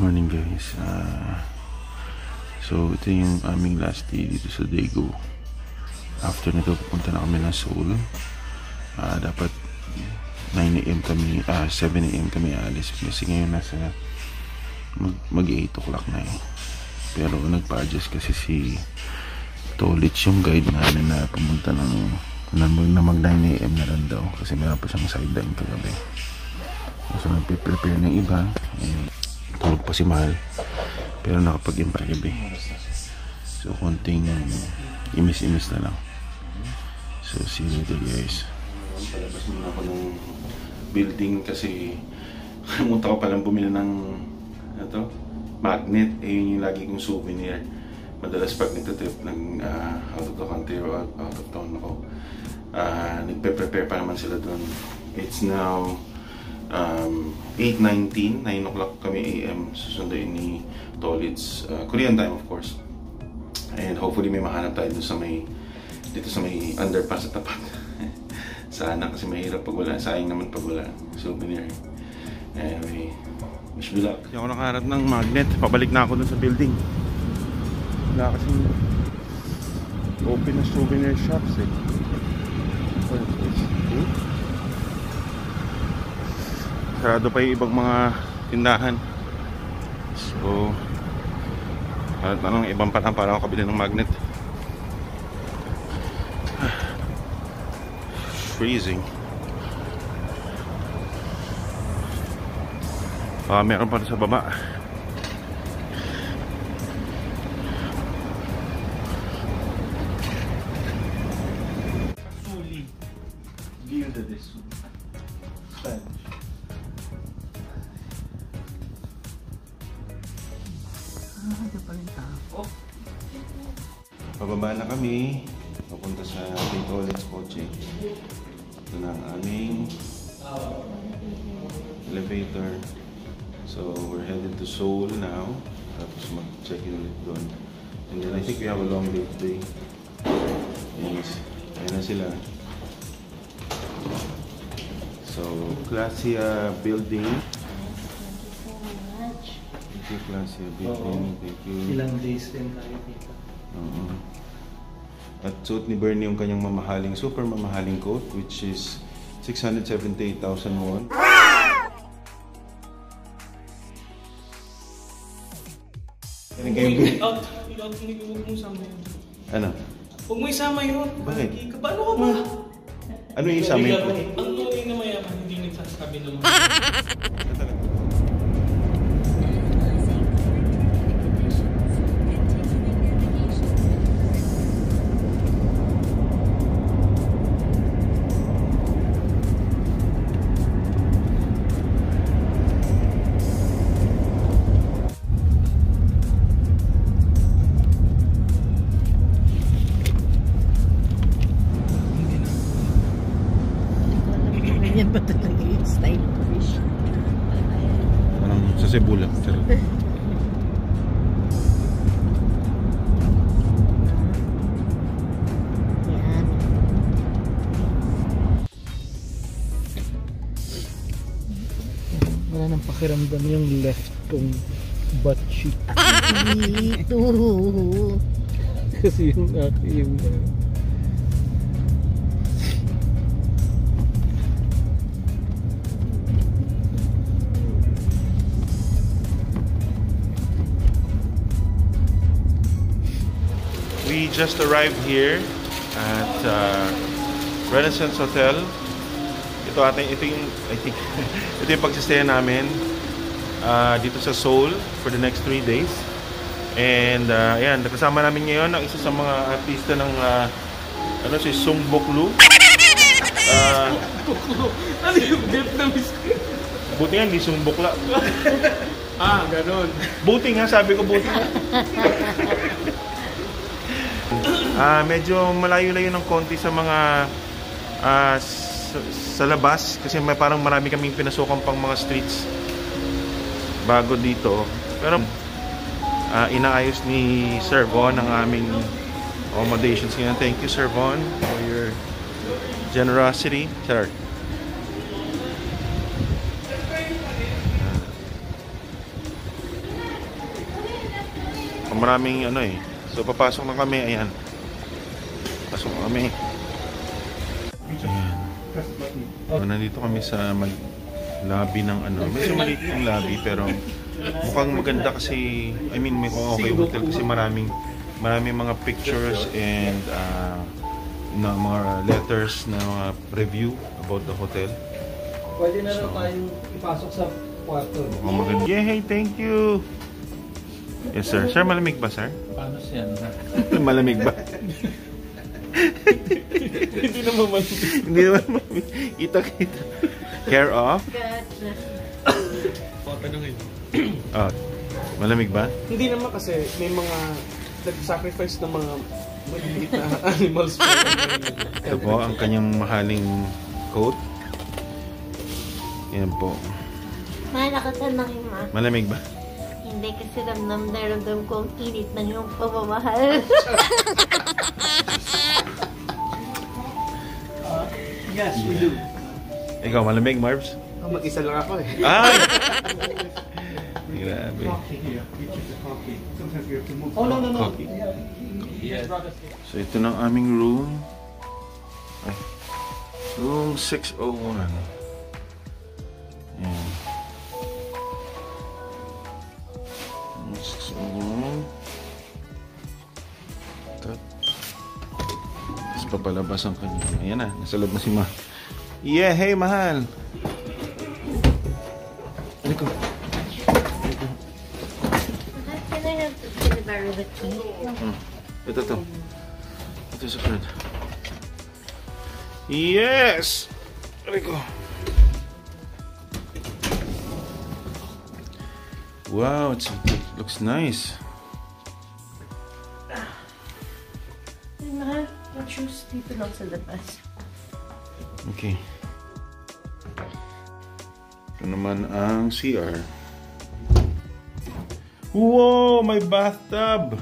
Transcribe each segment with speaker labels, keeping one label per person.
Speaker 1: morning guys. So ito yung aming last day dito sa Daegu. After nito pupunta na kami ng Seoul. Dapat 9 AM kami, 7 AM kami alis kasi ngayon nasa mag 8 o'clock na eh. Pero nagpa-adjust kasi si Tolits, yung guide namin, na pumunta ng mag 9 AM na lang daw kasi meron pa siyang sideline kagabi. So nagpe-prepare ng iba. Tulog pa si Mahal pero nakapag-impay gabi. So konting imis-imis na lang. So see you later guys. Palabas muna ako ng building kasi kalimutan ko palang bumili ng magnet. Yun yung lagi kong souvenir. Madalas pag nagtatrip ng out of the country or out of town ako, nagpe-prepare pa naman sila doon. It's now 8:19, 9 o'clock kami AM, susunduin ni Tolits, Korean time of course. And hopefully may mahanap tayo dito sa may underpass sa tapat. Sana kasi mahirap pag wala, sayang naman pag wala souvenir. Anyway, wish me luck. Hindi ako nakaharap ng magnet, pabalik na ako dun sa building. Wala kasi open na souvenir shops eh. What is this? Sarado pa yung ibang mga tindahan. So anong ibang patang para ako kabili ng magnet. Freezing. Meron pa sa baba. Suli. Gilda de Suli. Spanish. Pababa na kami, papunta sa Tolits kotse. Ito na ang aming elevator. So we're headed to Seoul now. Tapos mag-check-in ulit doon. And then I think we have a long day today. Yes, ayan na sila. So Glacia building. Glacia building, thank you.
Speaker 2: Ilang days din tayo dito.
Speaker 1: At suot ni Bernie yung kanyang mamahaling, super mamahaling coat, which is 678,000 won.
Speaker 2: Huwag mo isama yun.
Speaker 1: Ano?
Speaker 2: Huwag mo isama yun.
Speaker 1: Bakit?
Speaker 2: Paano ka ba?
Speaker 1: Ano yung isama yun?
Speaker 2: Ang tunay na mayaman, hindi nagsasabi naman.
Speaker 3: Yan ba talaga yung style of fish?
Speaker 1: Sa Cebu lang.
Speaker 3: Yan.
Speaker 2: Wala nang pakiramdam yung left kong butt cheek.
Speaker 3: Ito.
Speaker 2: Kasi yung aking
Speaker 1: We just arrived here at Renaissance Hotel. Ito yung I think ito yung pagsistayan namin dito sa Seoul for the next 3 days. And ayan, nakasama namin ngayon ang isa sa mga artista ng si Sung Boklu.
Speaker 2: ano yung Vietnamese?
Speaker 1: Buti nga hindi Sung Bokla.
Speaker 2: Ganon.
Speaker 1: Buti nga, sabi ko buti nga. Medyo malayo-layo ng konti sa mga sa labas kasi parang marami kaming pinasukan pang mga streets bago dito. Pero inaayos ni Sir Von ang aming accommodations ngayon. Thank you Sir Von for your generosity. Sir. maraming ano eh. So papasok na kami, ayan. Pasok na kami. Ayan. So, nandito kami sa lobby ng ano. Medyo maliit yung lobby pero mukhang maganda kasi, I mean, may okay hotel kasi maraming mga pictures and na mga letters na mga review about the hotel.
Speaker 2: Pwede na lang tayong ipasok sa kwarto.
Speaker 1: Mukhang maganda. Yay, thank you! Yes, sir. Sir, malamig ba, sir?
Speaker 2: Paano siya?
Speaker 1: Malamig ba?
Speaker 2: Hindi naman malamig.
Speaker 1: Hindi naman malamig. Kita. Care of?
Speaker 2: Patanungin.
Speaker 1: Oh, malamig ba?
Speaker 2: Hindi naman kasi may mga nag-sacrifice ng mga maliliit na animals.
Speaker 1: Ito po ang kanyang mahaling coat. Yan po.
Speaker 3: Ma, nakatanangin ma.
Speaker 1: Malamig ba?
Speaker 3: Hindi kasi ramdam ko ang init ng iyong pamamahal.
Speaker 2: Yes, we do.
Speaker 1: Ikaw, malamig, Marbs?
Speaker 2: Mag-isa lang ako eh.
Speaker 1: Ay! Grabe.
Speaker 2: Oh, no.
Speaker 1: Coffee.
Speaker 2: Yes.
Speaker 1: So, ito na ang aming room. Ay. Room 601. Ayan. Room 601. Tapos papalabas ang kanya. Ayan na, nasa loob na si Ma. Yeah, hey, mahal! Ano ko?
Speaker 3: Can I have to deliver the key?
Speaker 1: Ito. Ito sa front. Yes! Rico. Wow, it looks nice.
Speaker 3: Mahal, yung shoes dito lang sa labas.
Speaker 1: Okay. Ito naman ang CR. Wow, may bathtub!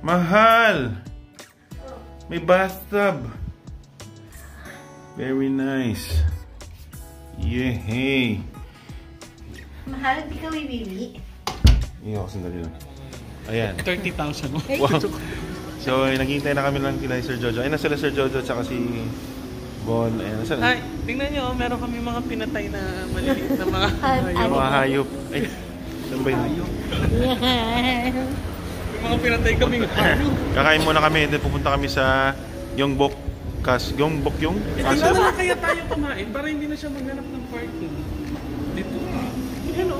Speaker 1: Mahal! May bathtub! Very nice. Yehey!
Speaker 3: Mahal, di ka bibili.
Speaker 1: Iyo, sandali lang. Ayan.
Speaker 2: 30,000.
Speaker 1: Wow. So, naghihintay na kami lang kila Sir Jojo. Ay, nasa Sir Jojo at si Bon. Ayan, nasa
Speaker 2: Ay, tingnan nyo, meron kami mga pinatay na maliliit na mga
Speaker 1: yung mga hayop. Ay, saan ba yun?
Speaker 3: Yan.
Speaker 2: mga pinatay kaming hayop.
Speaker 1: Kakain muna kami, then pupunta kami sa Yongbok yung
Speaker 2: Tingnan na kaya tayo kumain para hindi na siya maghanap ng parking. Dito. Yan o.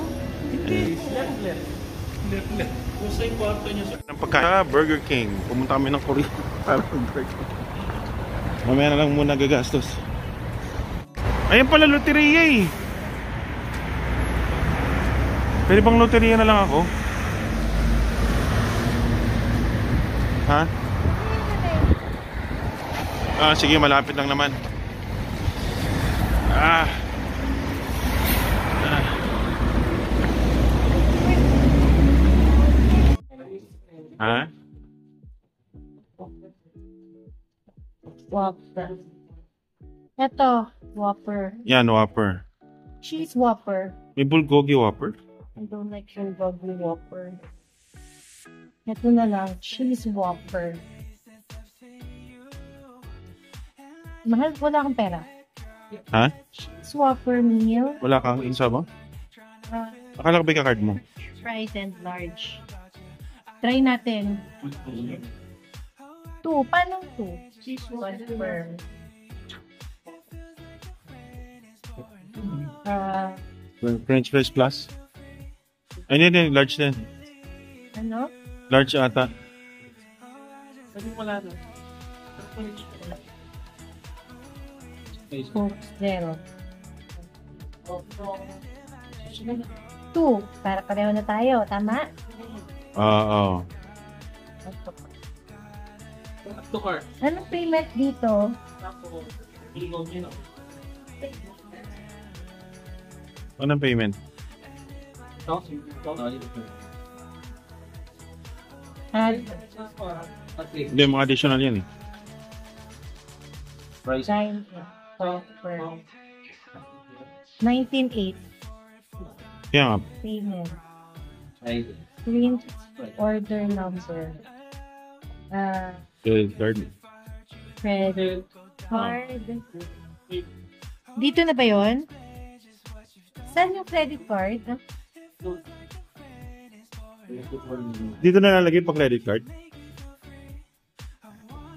Speaker 2: Hindi. Left. Gusto yung kwarto niya sa...
Speaker 1: Ng pagkain Burger King. Pumunta kami ng Korea para Burger King. Mamaya na lang muna gagastos. Ayan pala, loteriya eh. Pwede bang loteriya na lang ako? Ha? Sige, malapit lang naman. Ha?
Speaker 3: Whopper. Ito, Whopper.
Speaker 1: Yan, Whopper.
Speaker 3: Cheese Whopper.
Speaker 1: May bulgogi Whopper?
Speaker 3: I don't like your bubbly Whopper. Ito na lang, Cheese Whopper. Mahal, wala akong pera.
Speaker 1: Ha?
Speaker 3: Cheese Whopper meal.
Speaker 1: Wala kang insa ba? Akala ko ba ka-card mo?
Speaker 3: Fries and large. Try natin. 2. Paano 2? Cheese Whopper.
Speaker 1: French fries plus? Ay, hindi, large din.
Speaker 3: Ano?
Speaker 1: Large ata.
Speaker 2: Pwede wala na.
Speaker 3: Coke Zero. 2. Para pareho na tayo. Tama?
Speaker 1: Oo.
Speaker 2: To car.
Speaker 3: Anong payment dito?
Speaker 1: Anong payment? Hindi, mga additional yan eh.
Speaker 2: Price.
Speaker 3: 19.8
Speaker 1: Kaya nga,
Speaker 3: payment. print order number.
Speaker 1: Credit card.
Speaker 3: Credit card. Dito na ba yun? Saan yung credit card?
Speaker 1: Dito na nalagay pa credit card?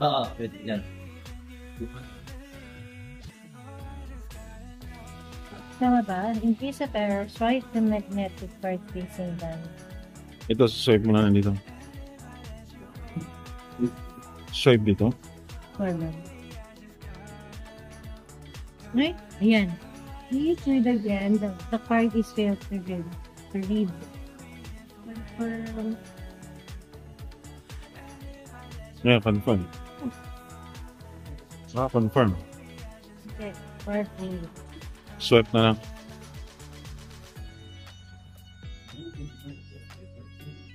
Speaker 4: Oo, pwede yan.
Speaker 3: Tama ba? In case of error, swipe the magnetic card facing down.
Speaker 1: Ito, swipe mo na nandito. Swipe dito.
Speaker 3: Wala. Right? Ayan. Please read again. The card is failed to read. Confirm.
Speaker 1: Yeah, confirm. Confirm.
Speaker 3: Okay. Perfect.
Speaker 1: Swipe na lang.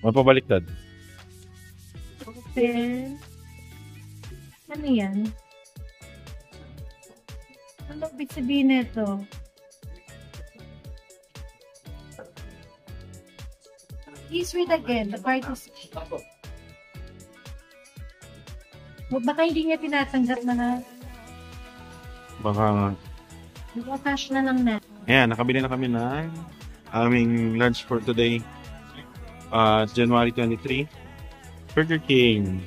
Speaker 1: Mapabaliktad.
Speaker 3: Open. Ano yan? Ano ibig sabihin nito? Please read again. The card is... Baka hindi niya tinatanggap na
Speaker 1: Baka nga.
Speaker 3: cash na lang na.
Speaker 1: Ayan, nakabili na kami ng aming lunch for today. January 23. Burger King.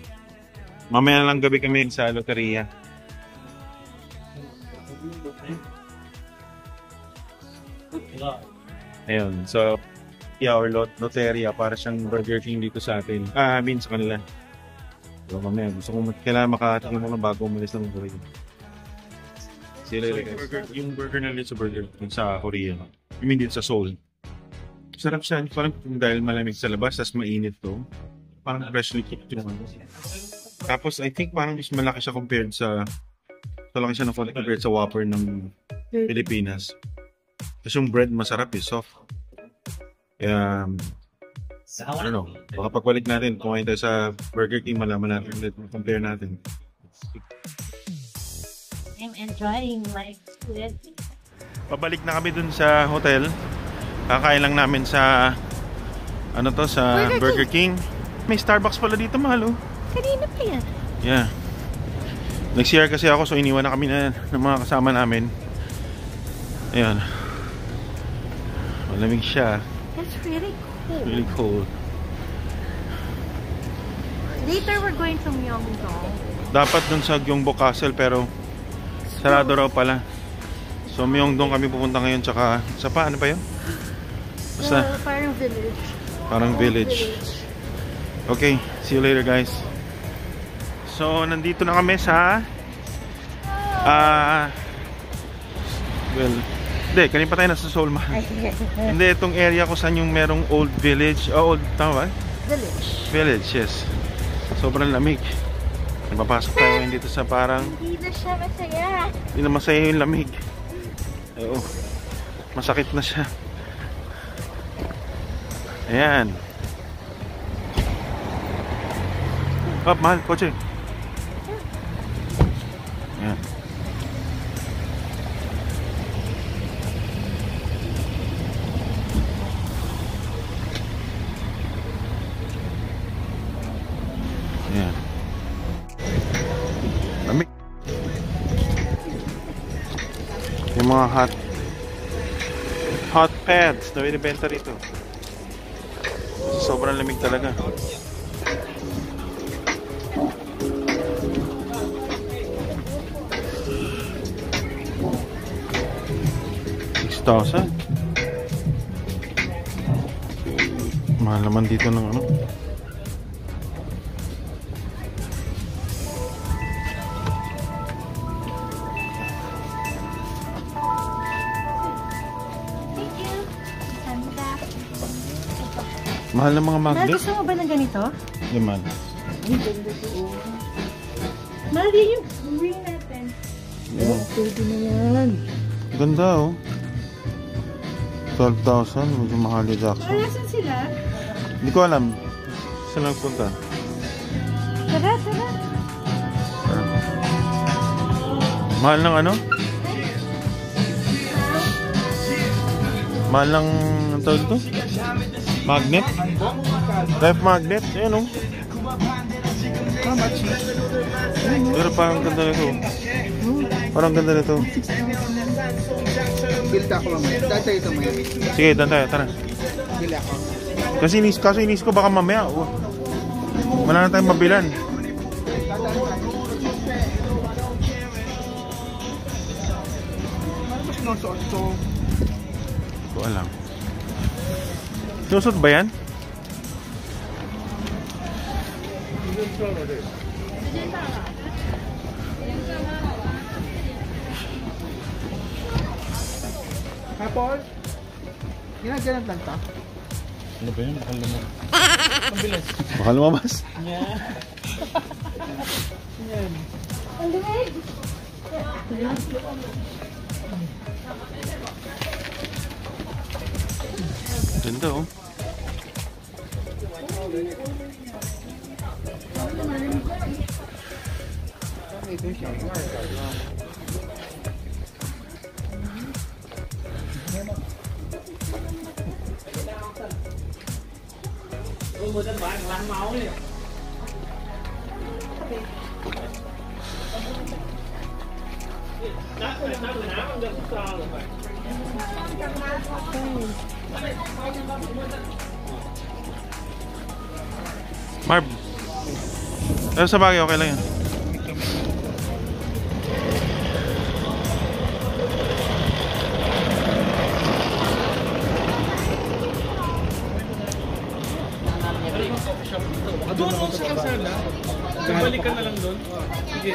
Speaker 1: Mamaya na lang gabi kami sa loteria. Ayun, so our loteria para siyang Burger King dito sa atin. I mean sa kanila. So mamaya, gusto ko kailangan makatikim mo na bago umalis ng Korea. Sila yung burger na dito sa burger sa Korea. I mean dito sa Seoul. Sarap siya. Parang dahil malamig sa labas, tas mainit to. Parang freshly cooked yung ano. Tapos I think parang mas malaki siya compared sa malaki siya compared sa Whopper ng Pilipinas. Tapos yung bread masarap eh, soft. Kaya, I don't know. Baka pagbalik natin, kumain tayo sa Burger King, malaman natin ulit, compare natin.
Speaker 3: I'm enjoying my food.
Speaker 1: Pabalik na kami dun sa hotel. Kakain lang namin sa ano to, sa Burger King. May Starbucks pala dito, mahal oh.
Speaker 3: Kanina pa yan.
Speaker 1: Yeah. Nag-CR kasi ako, so iniwan na kami ng mga kasama namin. Ayan. Malamig siya.
Speaker 3: It's really cool.
Speaker 1: Really cold.
Speaker 3: Later we're going to Myeongdong.
Speaker 1: Dapat dun sa Gyeongbok Castle pero sarado raw pala. So Myeongdong kami pupunta ngayon, tsaka sa pa, ano pa yun? Basta
Speaker 3: Parang village.
Speaker 1: parang village. Okay, see you later guys. So nandito na kami sa well, hindi, kanina pa tayo nasa Seoul man. Hindi, itong area ko saan yung merong old village. Old, tama ba?
Speaker 3: Village.
Speaker 1: Village, yes. Sobrang lamig. Napapasok tayo ngayon dito sa parang
Speaker 3: Hindi na siya masaya.
Speaker 1: hindi na masaya yung lamig. Oo. Masakit na siya. Ayan. Pap, mahal, kotse. Ayan. Ayan. Lamig. Yung mga hot pads na binibenta rito. Sobrang lamig talaga. $6,000. Mahal naman dito ng ano. Mahal ng mga magnet.
Speaker 3: Gusto mo ba ng ganito?
Speaker 1: Hindi mahal.
Speaker 3: Ang ganda doon. Mahal din yung ring natin.
Speaker 1: Yeah.
Speaker 3: Pwede na yan.
Speaker 1: Ganda oh. 12,000. Medyo mahal yung Jackson.
Speaker 3: Nasaan sila?
Speaker 1: Hindi ko alam. Saan nagpunta?
Speaker 3: Tara, tara.
Speaker 1: Mahal ng ano? Mahal ng ang tawag ito? Magnet? Ref magnet? Ayan o. Pero parang ganda nito. Parang ganda nito.
Speaker 4: Build ako mamaya. Dati ito may.
Speaker 1: Sige, dan tayo. Tara.
Speaker 4: Build ako.
Speaker 1: Kasi inis ko baka mamaya. Wala na tayong mabilan.
Speaker 4: Sinusuot ko.
Speaker 1: Hindi ko alam. Sinusot ba yan?
Speaker 4: Apple? Ginaganap lang to.
Speaker 1: Ano ba yun? Baka lumabas. Mabilis. Baka lumabas?
Speaker 2: Yeah. Yan.
Speaker 1: Ganda oh.
Speaker 4: Ito siya.
Speaker 1: Marv. Pero sa bagay, okay lang yan.
Speaker 2: Doon ako sa kalsada. Balik ka na lang doon. Sige.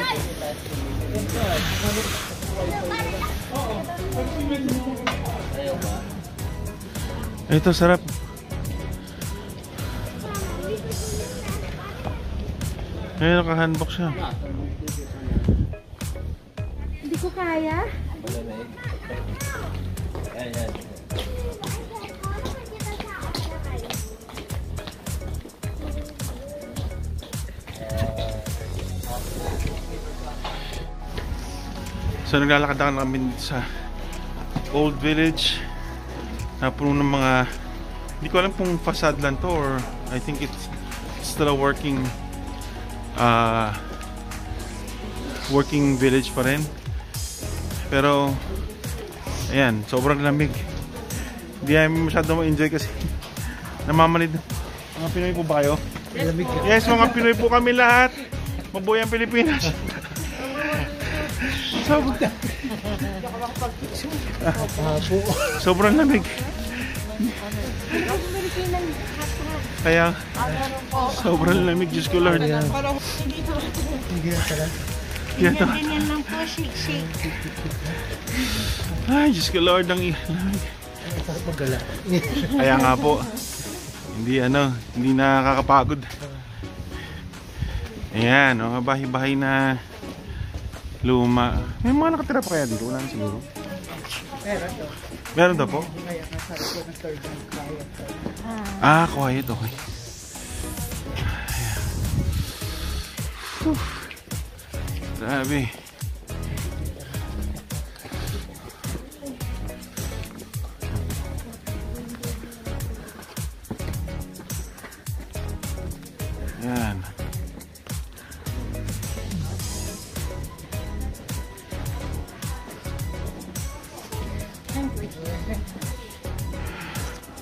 Speaker 1: Ito, sarap. Ngayon naka-handbook siya.
Speaker 3: Hindi ko kaya.
Speaker 1: So naglalakad na kami sa Old Village na puno ng mga, hindi ko alam kung facade lang to or I think it's still a working village pa rin. Pero ayan, sobrang lamig. Hindi namin masyado ma-enjoy kasi namamanid. Mga Pinoy po ba kayo? Yes, mga Pinoy po kami lahat. Mabuhay ang Pilipinas. Sobrang lamig. Kaya sobrang lamig, Diyos ko Lord.
Speaker 3: Ganyan lang po, shake.
Speaker 1: Ay, Diyos ko Lord, ang lamig. Kaya nga po, hindi nakakapagod. Ayan, bahay-bahay na luma. May mga nakatira pa kaya dito? Wala na siguro. Meron daw po? Ah, quiet. Okay. Grabe. Yan.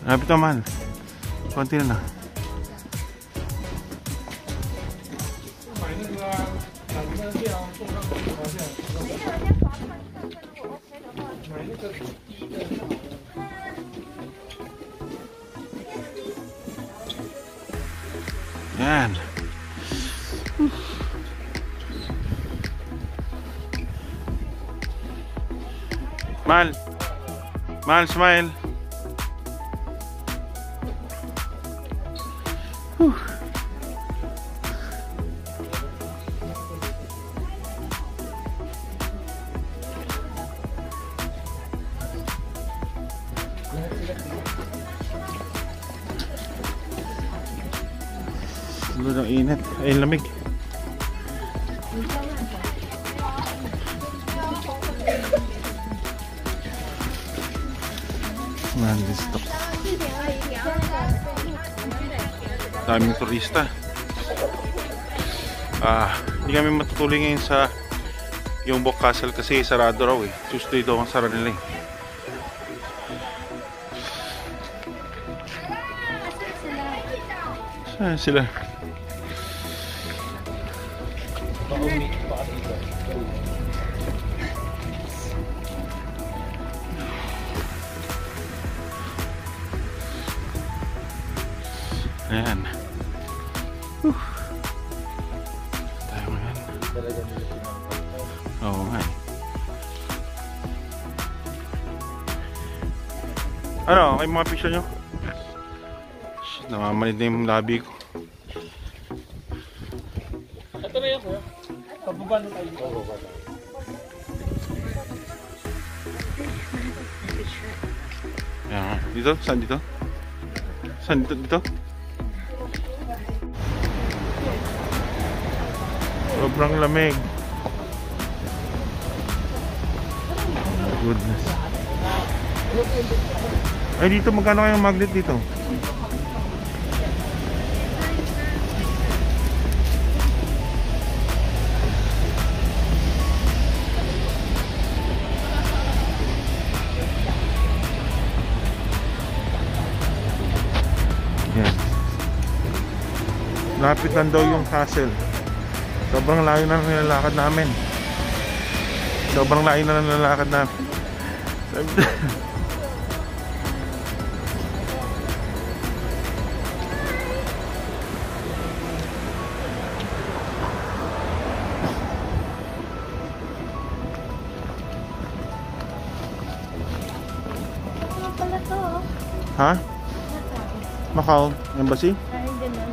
Speaker 1: Rapit naman. Konti na lang. Yan. Mal, smile. Ang init. Ay, lamig. Man, this stuff. daming turista. Hindi kami matutuloy ngayon sa Gyeongbok Castle kasi sarado raw eh. Tuesday daw ang sara nila eh. Saan sila? Ayan. Tayo ngayon. Oo nga eh. Ano? Okay mga picture nyo? Shit, namamanid na yung labi ko.
Speaker 2: Ito na yan, kuya. Pababa na tayo. Pababa na.
Speaker 1: Ayan. Dito? Saan dito? Saan dito? Dito? Sobrang lamig. Oh my goodness. Ay dito magkano kayong magnet dito? Yan. Lapit lang daw yung castle. Sobrang layo na nilalakad namin. Sobrang layo na nilalakad namin.
Speaker 3: Pala to.
Speaker 1: Ha? Macau Embassy?
Speaker 3: Ay, ganun.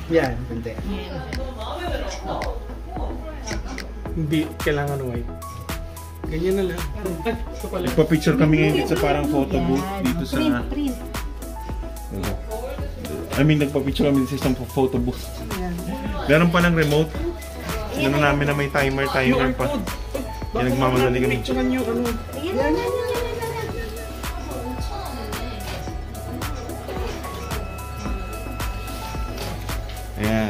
Speaker 4: Yan, hindi.
Speaker 2: Hindi, kailangan white. Ganyan na lang. Ito pala.
Speaker 1: Nagpa-picture kami ngayon dito sa parang photo booth dito sa...
Speaker 3: Print.
Speaker 1: I mean, nagpa-picture kami dito sa isang photo booth. Meron pa ng remote. Ano namin na may timer pa. Yan, nagmamadali kami.
Speaker 2: Picturean nyo, ano.
Speaker 3: Ayan na.
Speaker 1: Ayan.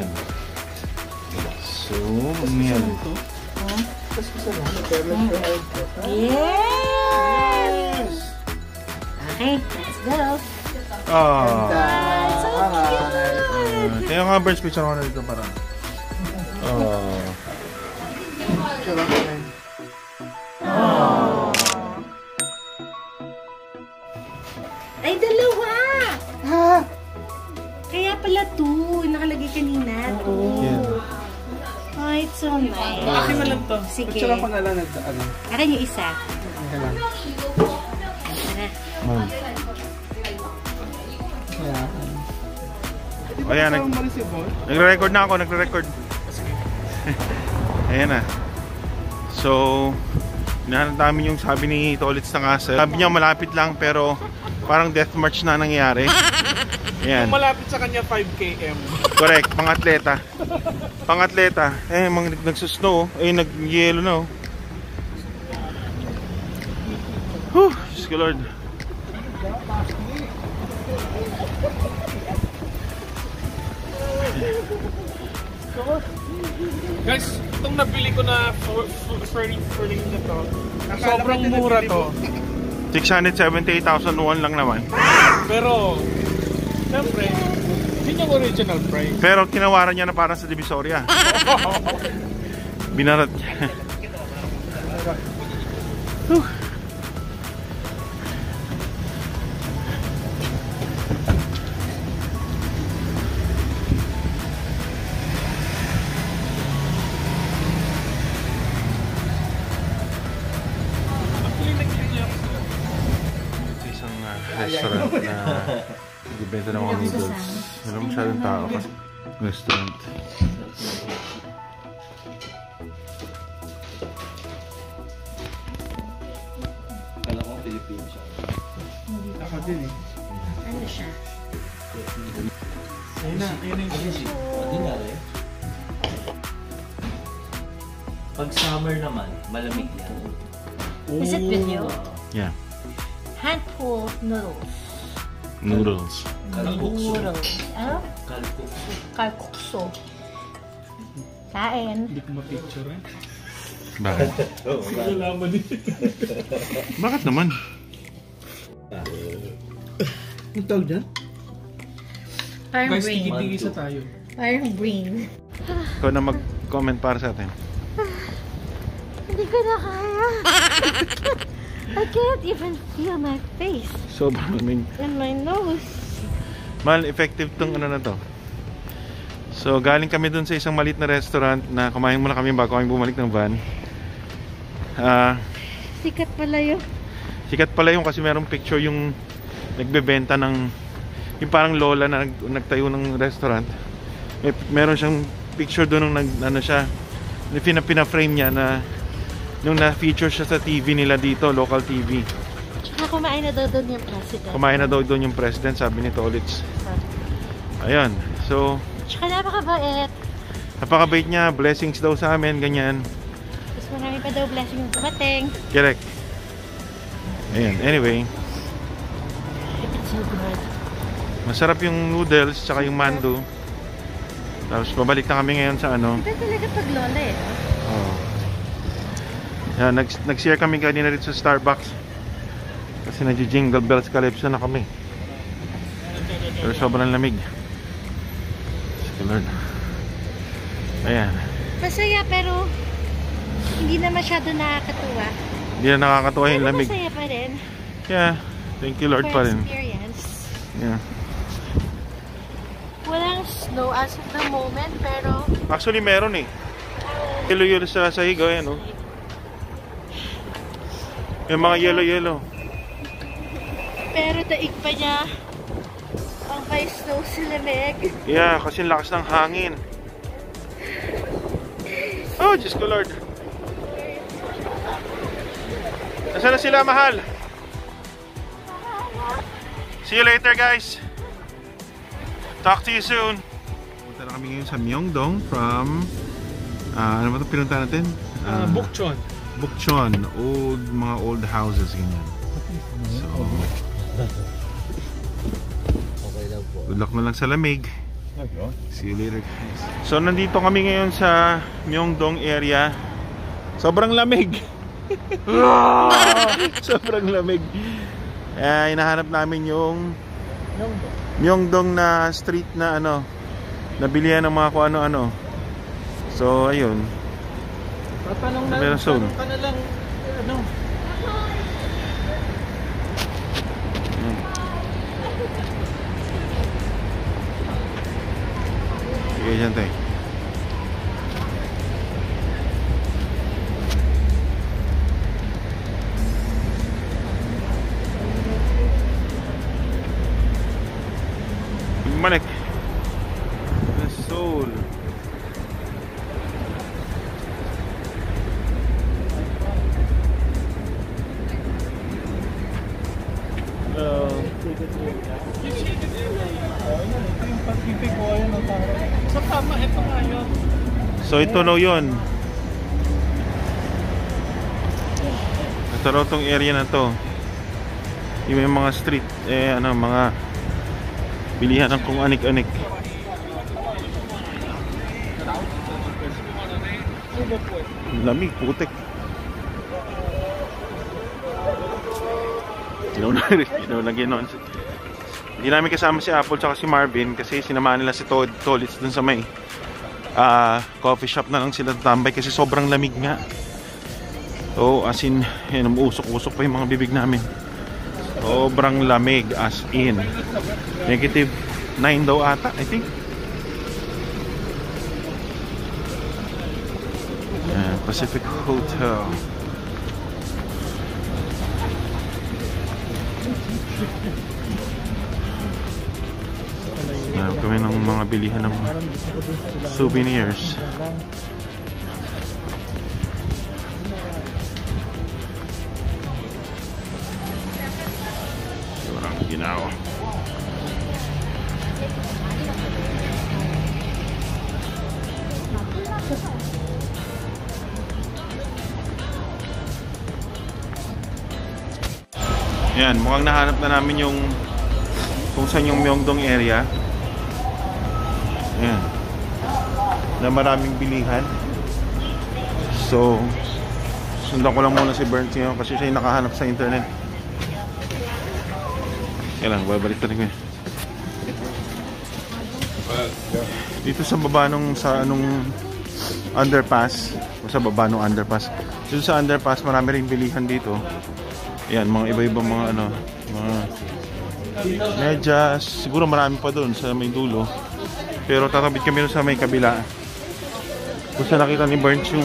Speaker 1: So, ano yan?
Speaker 3: Yes! Okay, let's go. So cute!
Speaker 1: Kaya nga birds picture ako na dito para.
Speaker 3: Ay, dalawa! Kaya pala two, nakalagay kanina.
Speaker 1: Yan.
Speaker 3: Oh, it's so nice.
Speaker 2: Akin na lang to.
Speaker 3: Sige.
Speaker 4: Picture ko na lang ano.
Speaker 3: Akin yung isa.
Speaker 4: Okay lang.
Speaker 3: Tara.
Speaker 1: Ayan, nagre-record na ako, nagre-record. Ayan na. So, hinahanap namin yung sabi ni Tolitz na castle. Sabi niya malapit lang pero parang death march na nangyayari. Ayan.
Speaker 2: Kung malapit sa kanya 5 km.
Speaker 1: Correct, pang-atleta. Pang-atleta. Eh, mga nagsusnow. Eh, nag-yelo na. Whew, Diyos ko Lord.
Speaker 2: Guys, itong nabili ko na furling na to. Sobrang mura to.
Speaker 1: 678,001 lang naman.
Speaker 2: Pero, siyempre, yun yung original price.
Speaker 1: Pero tinawaran niya na parang sa Divisoria. Binarat niya. restaurant na nagbibenta ng mga noodles. Wala masyadong tao kasi restaurant.
Speaker 2: Kala ko Pilipino siya. Ako din eh.
Speaker 3: Ano siya?
Speaker 2: Ayun na yung siya.
Speaker 5: Ordinary. Pag summer naman, malamig yan.
Speaker 3: Is it with you?
Speaker 1: Yeah.
Speaker 3: Handful noodles.
Speaker 1: Noodles.
Speaker 5: Kalkukso.
Speaker 3: Noodles. Ano?
Speaker 5: Kalkukso.
Speaker 3: Kalkukso. Kain.
Speaker 2: Hindi ko ma-picture eh.
Speaker 1: Bakit?
Speaker 2: Nalaman din.
Speaker 1: Bakit naman?
Speaker 2: Yung tawag dyan?
Speaker 3: Parang
Speaker 2: Guys,
Speaker 3: green.
Speaker 2: tiki-tiki sa tayo.
Speaker 3: Parang green.
Speaker 1: Ikaw na mag-comment para sa atin.
Speaker 3: Hindi ko na kaya. I can't even feel my face
Speaker 1: Sobrang lamig.
Speaker 3: and my nose.
Speaker 1: Mal, effective tong ano na to. So, galing kami dun sa isang maliit na restaurant na kumain muna kami bago kami bumalik ng van.
Speaker 3: Sikat pala yun.
Speaker 1: Sikat pala yung kasi merong picture yung nagbebenta ng yung parang lola na nagtayo ng restaurant. Meron siyang picture doon nung ano siya, pina-frame niya na nung na-feature siya sa TV nila dito, local TV.
Speaker 3: Tsaka kumain na daw doon yung president.
Speaker 1: Kumain na daw doon yung president, sabi ni Tolitz. Ayun, so
Speaker 3: Tsaka napakabait.
Speaker 1: napakabait niya, blessings daw sa amin, ganyan.
Speaker 3: Tapos marami pa daw blessing yung dumating.
Speaker 1: Correct. Ayun, anyway,
Speaker 3: It's so good.
Speaker 1: masarap yung noodles, tsaka yung mandu. Tapos babalik na kami ngayon sa ano.
Speaker 3: Ito talaga pag lola eh.
Speaker 1: Oh. Yan, nag-share kami kanina rin sa Starbucks. Kasi nag-jingle bells calypso na kami. Pero sobrang lamig. Sige Lord. Ayan.
Speaker 3: Masaya pero hindi na masyado nakakatuwa.
Speaker 1: Hindi na nakakatuwa yung
Speaker 3: Pero
Speaker 1: lamig.
Speaker 3: masaya pa rin.
Speaker 1: Yeah. Thank you Lord
Speaker 3: For
Speaker 1: pa rin.
Speaker 3: experience.
Speaker 1: Yeah.
Speaker 3: Walang snow as of the moment pero
Speaker 1: Actually meron eh. Yellow sa sahig. Ayan oh. Yung mga yellow.
Speaker 3: pero daig pa niya ang may snow sa lamig.
Speaker 1: Yeah, kasi lakas ng hangin. Oh, Diyos ko Lord. Nasaan na sila, mahal? See you later, guys. Talk to you soon. Punta na kami ngayon sa Myeongdong from ano ba ito pinunta natin?
Speaker 2: Bukchon.
Speaker 1: Bukchon. Mga old houses, ganyan. So,
Speaker 5: Okay lang po.
Speaker 1: good luck na lang sa lamig. See you later, guys. So, nandito kami ngayon sa Myeongdong area. Sobrang lamig. Sobrang lamig. Hinahanap namin yung Myeongdong na street na ano, nabilihan ng mga kung ano-ano. So, ayun.
Speaker 2: Tatanong ka na lang, ano?
Speaker 1: Sige, dyan tayo. Bumalik. Seoul.
Speaker 2: So tama, ito nga yun.
Speaker 1: So ito no yun. Ito raw tong area na to. Yung may mga street, mga bilihan ng kung anik-anik. Lamig, putik. Hindi namin kasama si Apple tsaka si Marvin kasi sinamahan nila si Tolitz dun sa may coffee shop na lang sila tambay kasi sobrang lamig nga. So as in, usok-usok pa yung mga bibig namin. Sobrang lamig as in. -9 daw ata, I think. Pacific Hotel. Hanap kami ng mga bilihan ng souvenirs. Parang ginawa. Yan, mukhang nahanap na namin yung kung saan yung Myeongdong area. Yan. Na maraming bilihan. So, sundan ko lang muna si Burns ngayon kasi siya yung nakahanap sa internet. Yan lang, babalik na rin. Dito sa baba nung sa anong underpass, o sa baba nung underpass. Dito sa underpass, marami ring bilihan dito. Yan, mga iba-ibang mga ano, mga medyas. Siguro marami pa doon sa may dulo. Pero tatabit kami doon sa may kabila. Kung saan nakita ni Burns yung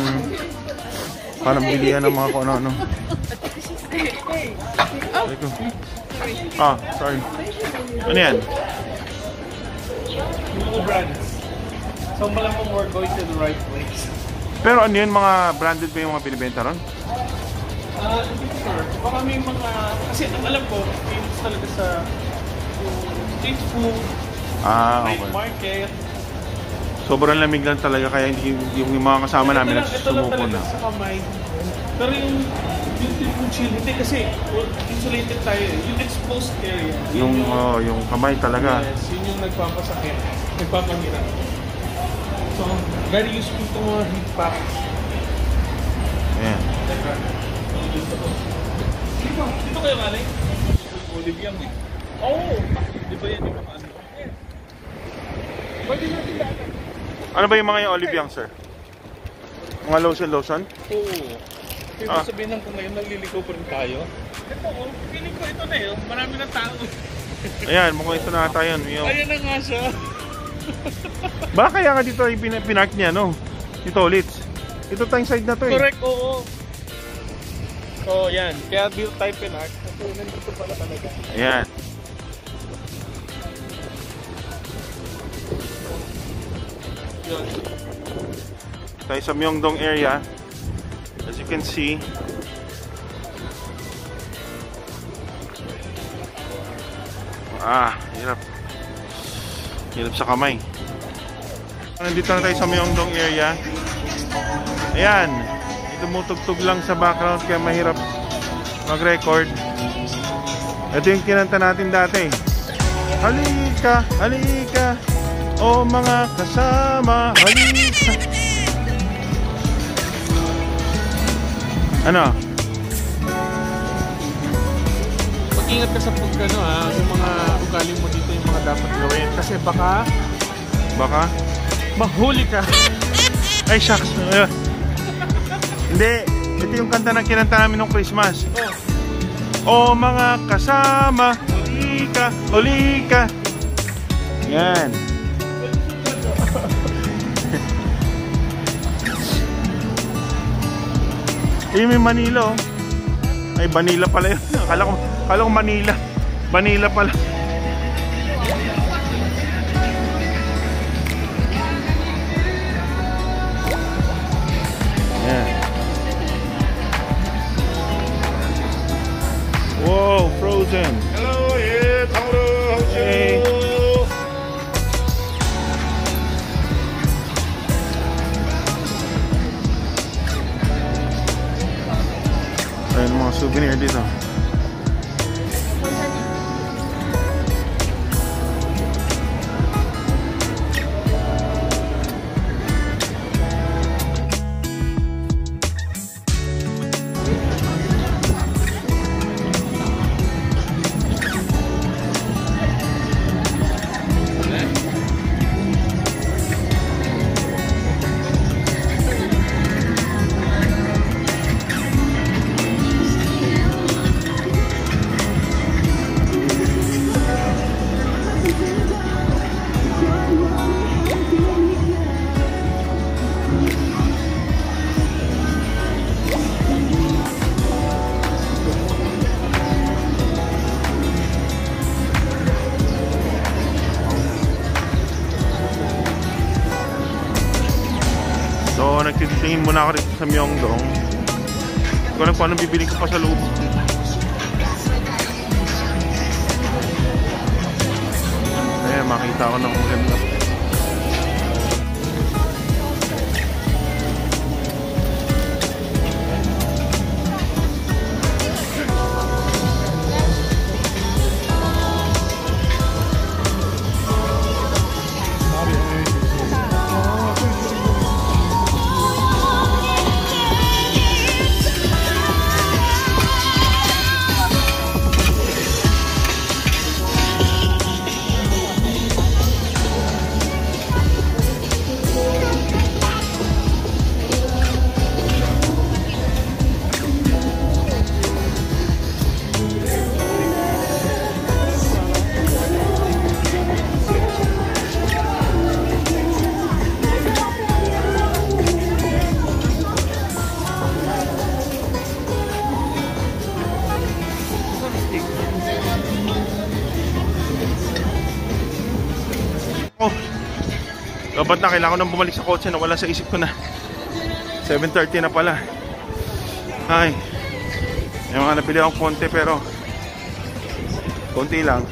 Speaker 1: parang bilihan ng mga kung ano-ano. Ah, sorry. Ano yan?
Speaker 2: Mga brands. So malamang we're going to the right place.
Speaker 1: Pero ano yun, mga branded ba yung mga binibenta ron?
Speaker 2: Hindi ko sure. Baka may mga... Kasi alam ko, famous talaga sa street food, night
Speaker 1: Okay.
Speaker 2: market.
Speaker 1: Sobrang lamig lang talaga kaya yung mga kasama namin nagsumuko na.
Speaker 2: Sa kamay. Pero yung chill, hindi kasi insulated tayo eh. Yung exposed area.
Speaker 1: Yung kamay talaga.
Speaker 2: Yes, yun yung nagpapasakit. Nagpapahirap. So, very useful itong mga heat packs.
Speaker 1: Ayan.
Speaker 2: Dito kayo galing? Olive Young eh. Oo! Di ba yan yung mga ano? Pwede natin lahat.
Speaker 1: Ano ba yung mga yung Olive Young, sir? Mga lotion?
Speaker 2: Oo. Kaya sabihin lang kung ngayon nagliligaw pa rin tayo. Ito oh, feeling ko ito na yun. Marami na tao.
Speaker 1: Ayan, mukhang ito na ata yun.
Speaker 2: Ayan na nga siya.
Speaker 1: Baka kaya nga dito yung pinark niya, no? Ito ulit. Ito tayong side na to eh.
Speaker 2: Correct, oo. So, yan. Kaya dito tayo pinark. Kasi nandito pala talaga.
Speaker 1: Ayan.
Speaker 2: Yun.
Speaker 1: Tayo sa Myeongdong area. As you can see. Hirap. Hirap sa kamay. Nandito na tayo sa Myeongdong area. Ayan. Tumutugtog lang sa background kaya mahirap mag-record. Ito yung kinanta natin dati. Halika, halika, o mga kasama, halika. Ano?
Speaker 2: Mag-ingat ka sa pagkano ha, yung mga ugali mo dito yung mga dapat gawin. Kasi baka mahuli ka.
Speaker 1: Ay, shucks. Hindi. Ito yung kanta na kinanta namin nung Christmas. O mga kasama, halika, halika. Yan. Eh, may Manila oh. Ay, Manila pala yun. Kala ko Manila. Manila pala. Yan. Wow, Frozen.
Speaker 2: Hello, yeah, Tauro,
Speaker 1: Hey. Ayun mga souvenir dito. tingin muna ako rin sa Myeongdong. Hindi ko alam kung anong bibili ko pa sa loob. Ayan, makita ko ng maganda. Ba't na kailangan nang bumalik sa kotse na wala sa isip ko na 7:30 na pala. Ay, may mga napili akong konti pero konti lang.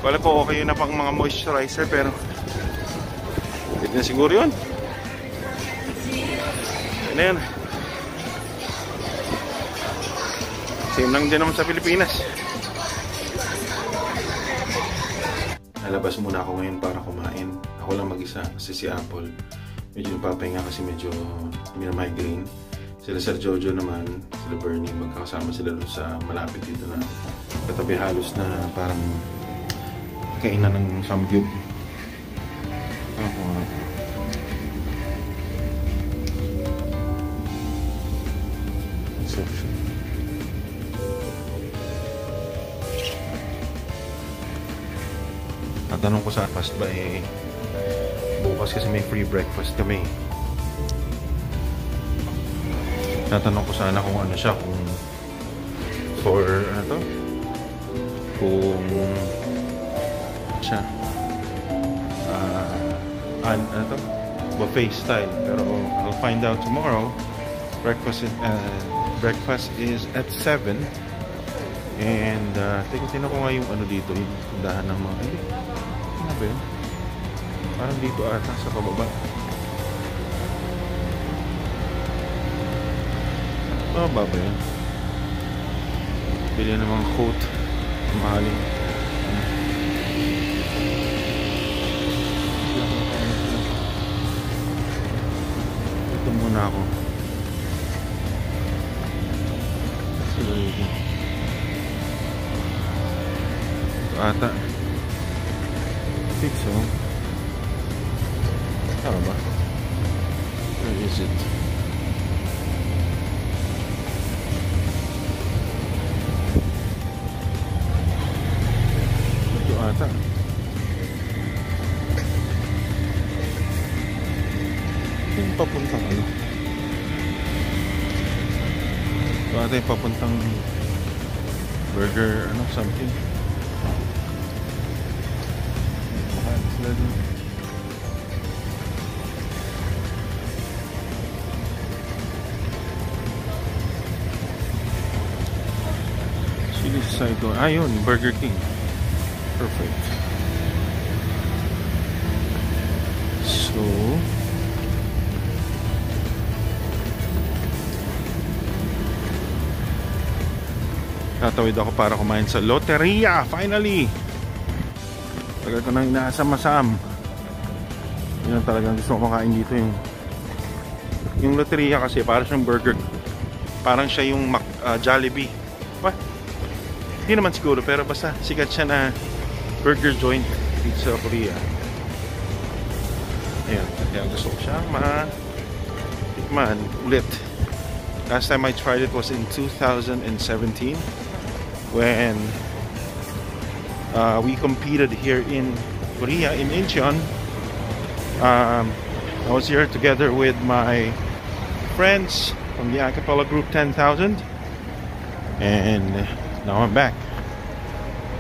Speaker 1: Wala ko okay yun na pang mga moisturizer pero hindi na siguro yun. Ano yan? Same lang din naman sa Pilipinas. Nalabas muna ako ngayon para kumain. Ako lang mag-isa kasi si Apple medyo napapahinga kasi medyo migraine. Sila Sir Jojo naman, sila Bernie, magkakasama sila doon sa malapit dito na katabi halos na parang kainan ng samgyup. Ako nga. Reception. Tatanong ko sa fast ba bukas kasi may free breakfast kami. Tatanong ko sana kung ano siya, kung for ano to, kung siya ano to, buffet style, pero I'll find out tomorrow. Breakfast is at 7 and tingnan ko nga yung ano dito, yung tindahan ng mga ano ba yun? Parang dito ata sa pababa. Pababa ba yun? Bili ng mga coat, mahaling. Ito muna ako. Ito ata. I think so. Tama ba? Where is it? Ito ata. Ito yung papuntang ano? Ito ata yung papuntang burger, ano, something. Chili Saigon. Ayun, Burger King. Perfect. So, tatawid ako para kumain sa Loteria. Finally! Tagal ko nang inaasam-asam. Yun talagang gusto ko makain dito yung Loteria kasi parang siyang burger. Parang siya yung Jollibee. What? Hindi naman siguro pero basta sikat siya na burger joint dito sa Korea. Ayan, kaya gusto ko siya matikman ulit. Last time I tried it was in 2017 when we competed here in Korea, in Incheon. I was here together with my friends from the Acapella Group 10,000 and now I'm back.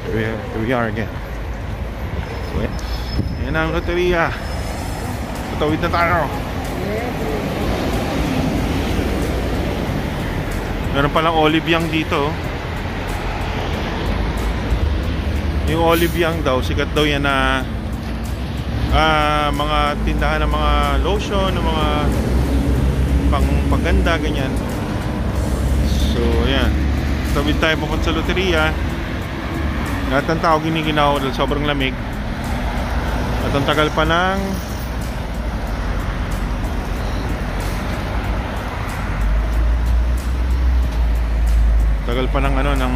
Speaker 1: Here we are again. So, yan ang Loteria. Tutawid na tayo. Meron palang Olive Young dito. Yung Olive Young daw, sikat daw yan na mga tindahan ng mga lotion, ng mga paganda, ganyan. So, ayan. Tawid tayo papunta sa loteria. Lahat ng tao giniginaw dahil sobrang lamig. At ang tagal pa ng ano ng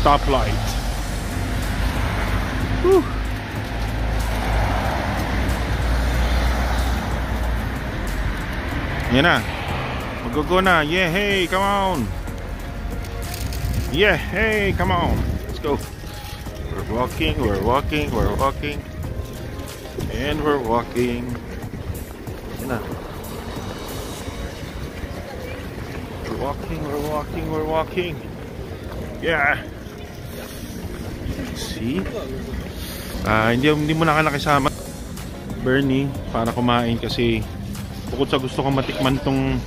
Speaker 1: stoplight. Whew. Yan na. Mag-go na. Yeah, hey, come on. Yeah, hey, come on. Let's go. We're walking, we're walking, we're walking. And we're walking. Yan na. We're walking, we're walking, we're walking. Yeah. See? Hindi mo na ka nakisama, Bernie, para kumain kasi bukod sa gusto kong matikman tong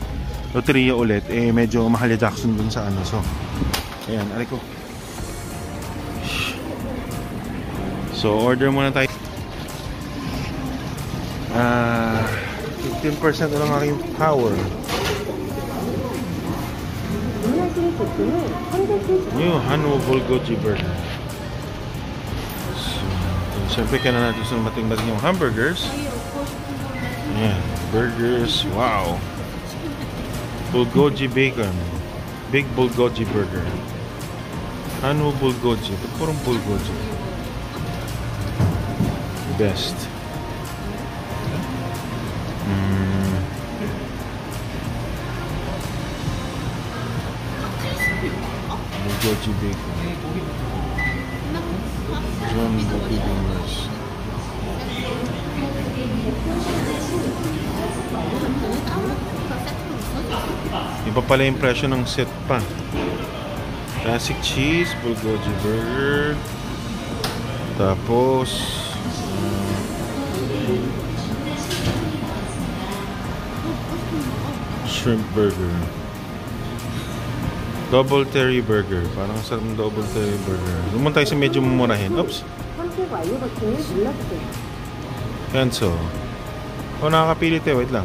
Speaker 1: loteria ulit, eh medyo mahal ya Jackson dun sa ano. So, ayan, aray ko. So, order muna tayo. 15% na lang aking power. New Hanwoo Bulgogi Burger. So, siyempre ka na natin sa mating-mating yung hamburgers. Ayan, burgers. Wow. Bulgogi bacon. Big Bulgogi burger. Hanwoo Bulgogi. Ba't parang Bulgogi? Best. Bulgogi bacon. John Bulgogi Bingers. Iba pala yung presyo ng set pa. Classic cheese, Bulgogi burger. Tapos shrimp burger. Double terry burger. Parang sarap ng double terry burger. Lumun tayo sa medyo mumurahin. Oops. Cancel. Oh, nakakapili tayo. Wait lang.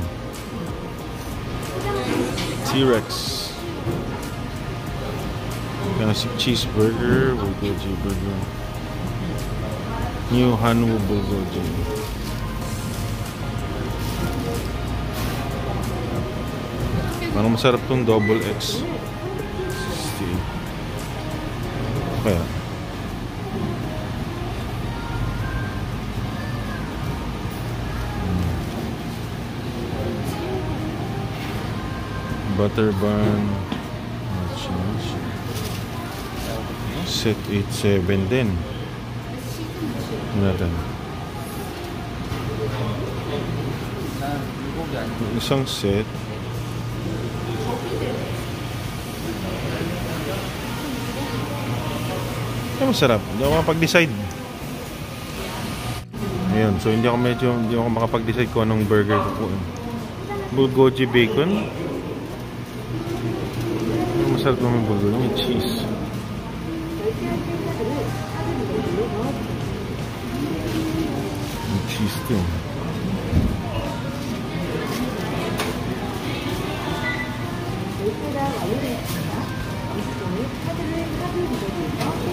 Speaker 1: T-Rex. Classic cheeseburger. Bulgogi burger. New Hanwoo Bulgogi. Parang masarap tong double X. Kaya butter bun, set 87 din. Natin isang set. Masarap. Hindi ako makapag-decide. Ayan. So, hindi ako makapag-decide kung anong burger ko po. Bulgogi bacon. Masarap naman yung bulgogi. May cheese. May cheese din.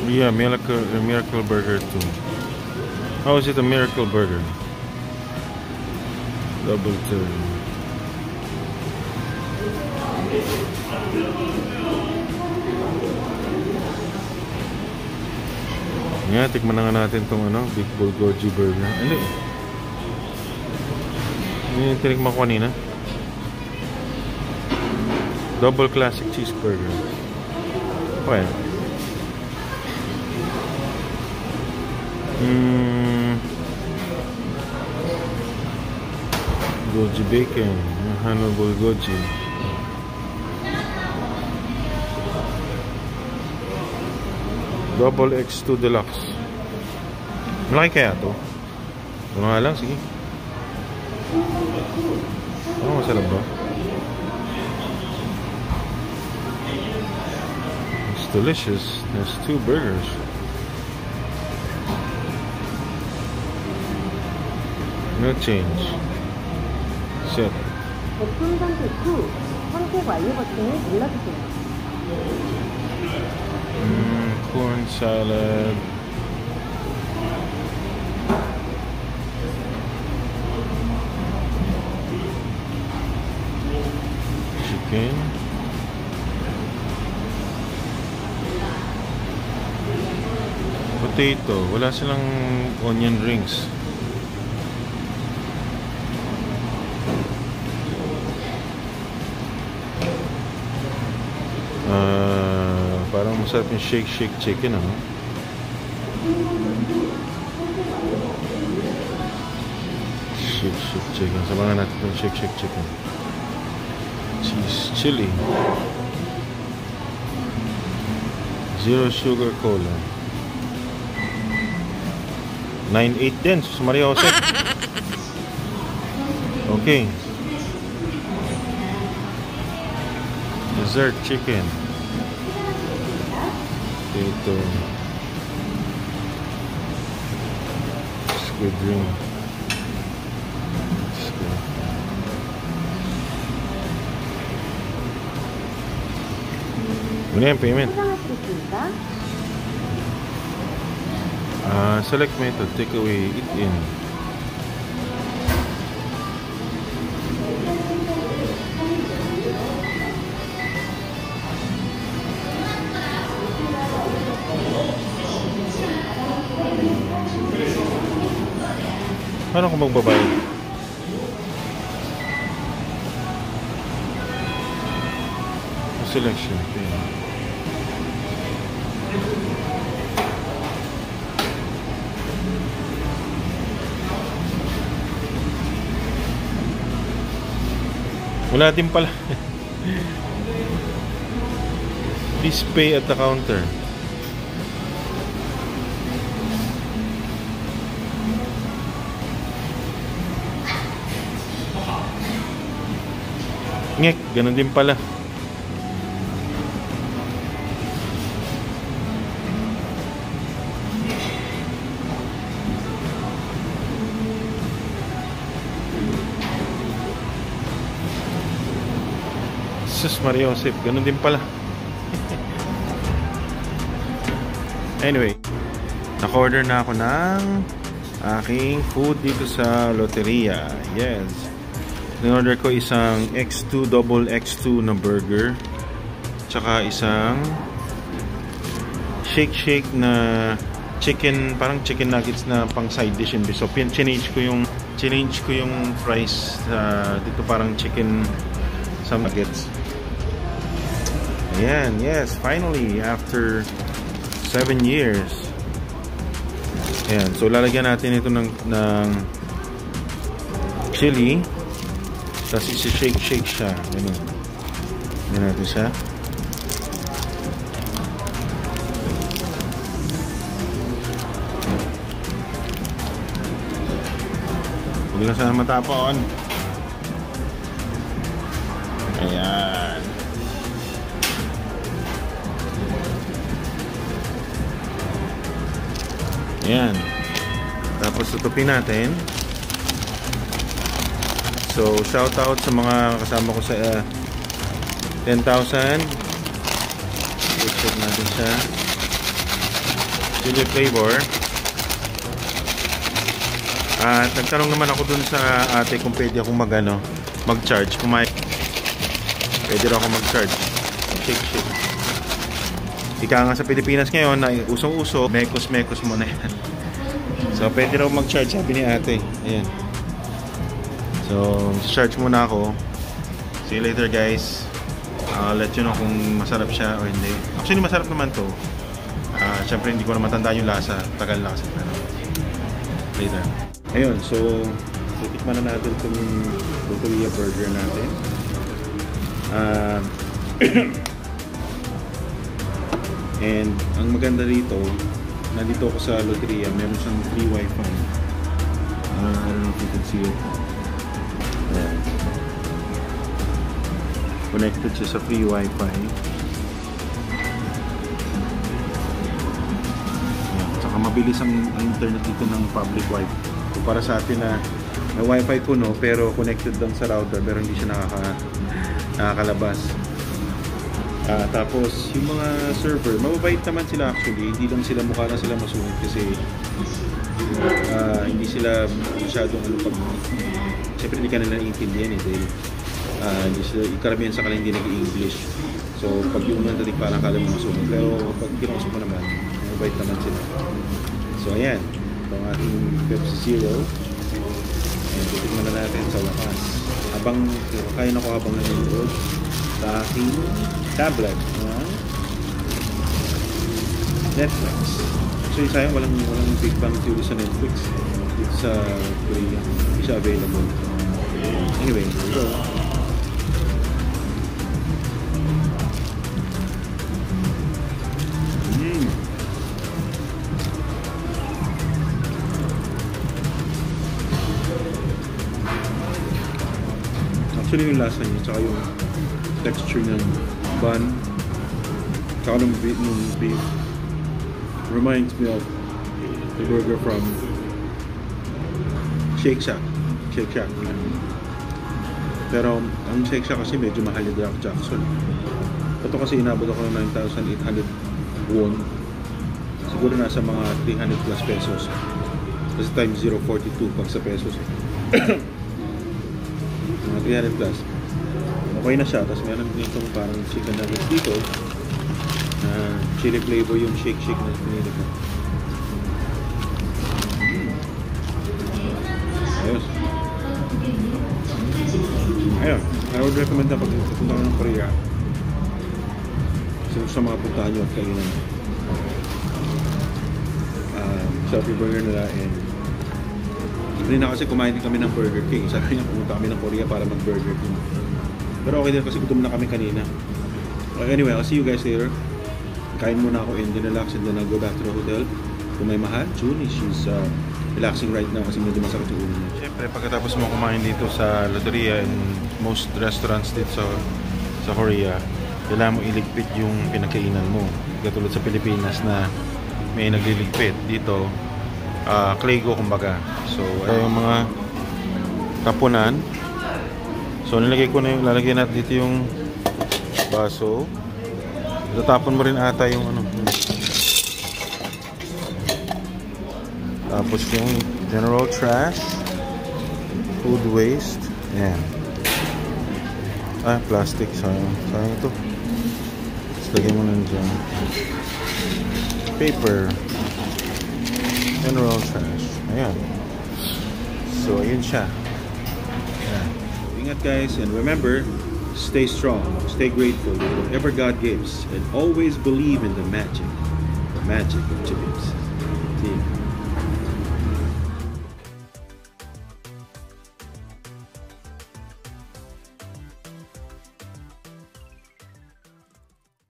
Speaker 1: Yeah, miracle burger too. How is it a miracle burger? Double terry. Yeah, tikman na nga natin tong ano, Big Bulgogi burger. Ano? Ano yung tinikman ko kanina? Double classic cheeseburger. Okay. Bulgogi bacon, Hanwoo Bulgogi. Double X2 Deluxe. Malaki kaya to? Ito nga lang, sige. Oh, masarap ba? It's delicious. There's 2 burgers. No change. Set.
Speaker 3: 제품 선택 후 선택 완료 버튼을 눌러주세요.
Speaker 1: Corn salad. Chicken. Potato. Wala silang onion rings. Parang masarap yung shake chicken, ano? Shake chicken. Sabahan natin itong shake chicken. Cheese chili. 0 sugar cola. 9.8 din. Sus Maria Jose. Okay. Dessert chicken. Potato. Squid ring. Ano yung payment? Select method, take away, eat in. Paano kung magbabayad? Selection, okay. Wala din pala. Please pay at the counter. Ngek, ganun din pala. Sus Maria Josep, ganun din pala. Anyway, naka-order na ako ng aking food dito sa Loteria. Yes. In-order ko isang X2 double X2 na burger, tsaka isang shake na chicken, parang chicken nuggets na pang side dish. So change ko yung price dito, parang chicken some nuggets. Ayan, yes, finally after 7 years. Ayan, so lalagyan natin ito ng chili. Tapos isi-shake siya. Ganun. Ganun natin siya. Huwag lang sana matapon. Ayan. Ayan. Tapos tutupin natin. So, shout out sa mga kasama ko sa 10,000. I-check natin siya. Chili flavor. At nagtanong naman ako dun sa ate kung pwede akong mag-charge. Pwede rin ako mag-charge. Shake. Ika nga sa Pilipinas ngayon na usong-uso, mekos mo na yan. So, pwede rin mag-charge, sabi ni ate. Ayan. So, charge muna ako. See you later, guys. I'll let you know kung masarap siya o hindi. Actually, masarap naman to. Siyempre, hindi ko na matanda yung lasa. Tagal na kasi. Later. Ayun, so, titikman na natin itong Loteria burger natin. And ang maganda dito, nandito ako sa Loteria, meron siyang free wifi. I don't know if you can see it. Connected siya sa free wifi. Ayan. Saka mabilis ang internet dito ng public wifi. So, para sa atin na may wifi ko, no, pero connected lang sa router, pero hindi siya nakakalabas. Tapos yung mga server, mababait naman sila actually. Hindi lang sila, mukha na sila masungit kasi hindi sila masyadong pag siyempre hindi ka nila naiintindihan dahil hindi sila, karamihan sa kanila hindi nag-English. So pag yung nandating parang kala mo masungit, pero pag kinausap mo naman, mababait naman sila. So ayan, ito ang ating Pepsi Zero. Ayan, titignan na natin sa wakas habang kaya na ko habang nanonood sa aking tablet Netflix. Actually sayang walang Big Bang Theory sa Netflix dito sa Korea, hindi siya available. Anyway, so actually yung lasa niya tsaka yung texture ng bun tsaka ng beef reminds me of the burger from Shake Shack. Pero ang Shake Shack kasi medyo mahal yung Jack Jackson. Ito kasi inabot ako ng 9,800 won, siguro nasa mga 300 plus pesos kasi times 0.42 pag sa pesos mga 300 plus. Okay na siya. Tapos meron din itong parang chicken nuggets dito na chili flavor yung shake na pinili ko. Ayos. Ayun, I would recommend na pag pupunta ka ng Korea sa mga puntahan nyo at kainan Shopee Burger nila. And kanina kasi kumain din kami ng Burger King. Sabi niya pumunta kami ng Korea para mag Burger King, pero okay din kasi gutom na kami kanina. Anyway, I'll see you guys later. Kain muna ako and then relax and then I'll go back to the hotel. Kung may mahal, June, she's relaxing right now kasi medyo masakit yung ulo niya. Siyempre, pagkatapos mo kumain dito sa Loteria and most restaurants dito sa Korea, kailangan mo iligpit yung pinakainan mo. Katulad sa Pilipinas na may nagliligpit. Dito, Claygo kumbaga. So, ay yung mga tapunan. So, lalagyan natin dito yung baso. Tatapon mo rin ata yung ano. Tapos yung general trash, food waste. Ayan. Plastic. Sayang ito. Tapos lagyan mo lang dyan. Paper. General trash. Ayan. So, ayun siya. Ayan. Ingat guys, and remember, stay strong, stay grateful for whatever God gives, and always believe in the magic of Chibibs. See you.